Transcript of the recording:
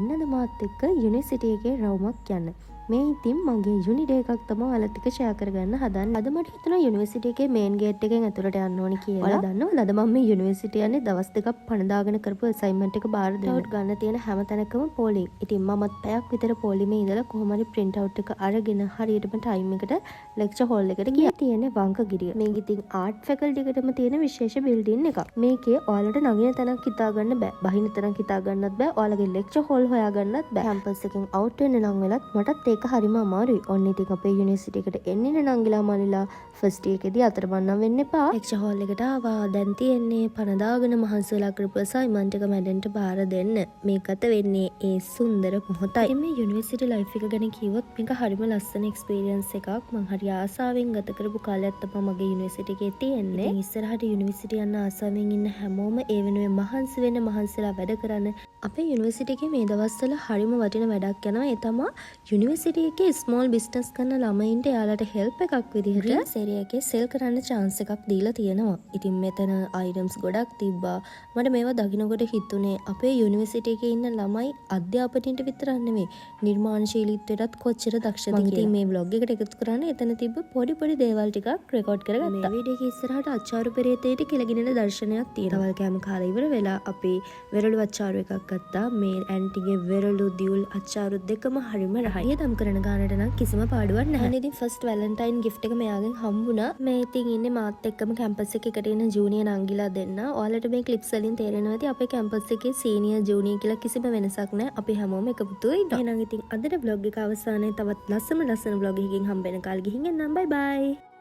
එන්නද මාත් එක්ක යුනිවර්සිටි එකේ රවුමක් යන්න. මේ ඉතින් මගේ යුනි ඩේ එකක් තමයි ඔයාලත් එක්ක ෂෙයා කරගන්න හදන්නේ. අද මට හිතුණා යුනිවර්සිටි එකේ මේන් ගේට් එකෙන් ඇතුළට යන්න ඕනි කියලා. ඔයාලා දන්නවද අද මම මේ යුනිවර්සිටි යන්නේ දවස් දෙකක් පණ දාගෙන කරපු අසයින්මන්ට් එක බාර දෙන්න. අවුට් ගන්න තියෙන හැම තැනකම පෝලිං. ඉතින් මමත් පැයක් විතර පොලිමේ ඉඳලා කොහොම හරි print out එක අරගෙන හරියටම ටයිම් එකට ලෙක්චර් හෝල් එකට ගියා. තියෙන්නේ වංකගිරිය. මේක ඉතින් ආර්ට් ෆැකල්ටි එකටම තියෙන විශේෂ බිල්ඩින් එකක්. මේකේ ඔයාලට නගින තැනක් හිතා ගන්න බෑ. බහින තැනක් හිතා ගන්නත් බෑ. ඔයාලගේ ලෙක්චර් හෝල් හොයා ගන්නත් බෑ. කැම්පස් එකෙන් අවුට් වෙන්න නම් වෙලත් මටත් ඒක හරිම අමාරුයි. ඔන්න ඉතින් අපේ යුනිවර්සිටි එකට එන්නේ නංගිලා මල්ලිලා ෆස්ට් ඉයර් එකේදී අතරමං වෙන්න එපා. ලෙක්චර් හෝල් එකට ආවා. දැන් තියෙන්නේ පණ දාගෙන මහන්සි වෙලා කරපු අසයින්මන්ට් එක මැඩන්ට බාර දෙන්න. මේකට වෙන්නේ ඒ සුන්දර මොහොතයි. මේ යුනිවර්සිටි ලයිෆ් එක ගැන කිව්වොත් මේක හරිම ලස්සන එක්ස්පීරියන්ස් එකක්. මං හරි ආසාවෙන් ගත කරපු කාලයක් තමයි මගේ යුනිවර්සිටි එකේ තියෙන්නේ. ඉතින් ඉස්සරහට යුනිවර්සිටි යන්න ආසාවෙන් ඉන්න හැමෝම ඒ වෙනුවෙන් මහන්සිලා වැඩ කරන්න. අපේ යුනිවර්සිටි එකේ මේ දවස්වල හරිම වටින වැඩක් යනවා. ඒ තමයි යුනිවර්සිටි එකේ ස්මෝල් බිස්නස් කරන ළමයින්ට එයාලට හෙල්ප් එකක් විදිහට ඩ්‍රින්ක්ස් ඒරියා එකේ සෙල් කරන්න chance එකක් දීලා තියෙනවා. ඉතින් මෙතන අයිටම්ස් ගොඩක් තිබ්බා. මට මේවා දකින්නකොට හිතුනේ අපේ යුනිවර්සිටි එකේ ඉන්න ළමයි අධ්‍යාපනයට විතරක් නෙමෙයි නිර්මාණශීලීත්වයටත් කොච්චර දක්ෂද කියලා. ඉතින් මේ vlog එකට එකතු කරන්න එතන තිබ්බ පොඩි දේවල් ටිකක් රෙකෝඩ් කරගත්තා. මේ වීඩියෝ එකේ ඉස්සරහට අච්චාරු පෙරේතේට කෙලගිනෙන දර්ශනයක් තියෙනවා. තවල් කෑම කාලා ඉවර වෙලා අපි වෙරළු අච්චාරු එකක් ගත්තා. මේ ඇන්ටිගේ වෙරළු දියුල් අච්චාරු දෙකම හරිම රහයි. දම් කරන ගානට නම් කිසිම පාඩුවක් නැහැ. ඉතින් ෆස්ට් වැලන්ටයින් ගිෆ්ට් එක මෙයාගෙන් හම්බුණා. මේ ඉතින් ඉන්නේ මාත් එක්කම කැම්පස් එකකට එන ජූනියර් නංගිලා දෙන්න. ඔයාලට මේ ක්ලිප්ස් වලින් තේරෙනවා ඇති අපේ කැම්පස් එකේ සීනියර් ජූනියර් කියලා කිසිම වෙනසක් නැහැ. අපි හැමෝම එක පුතුයි ඉන්නවා. එහෙනම් ඉතින් අදට vlog එක අවසානයේ තවත් ලස්සන vlog එකකින් හම්බ වෙනකල් ගිහින් එන්නම්. බයි බයි.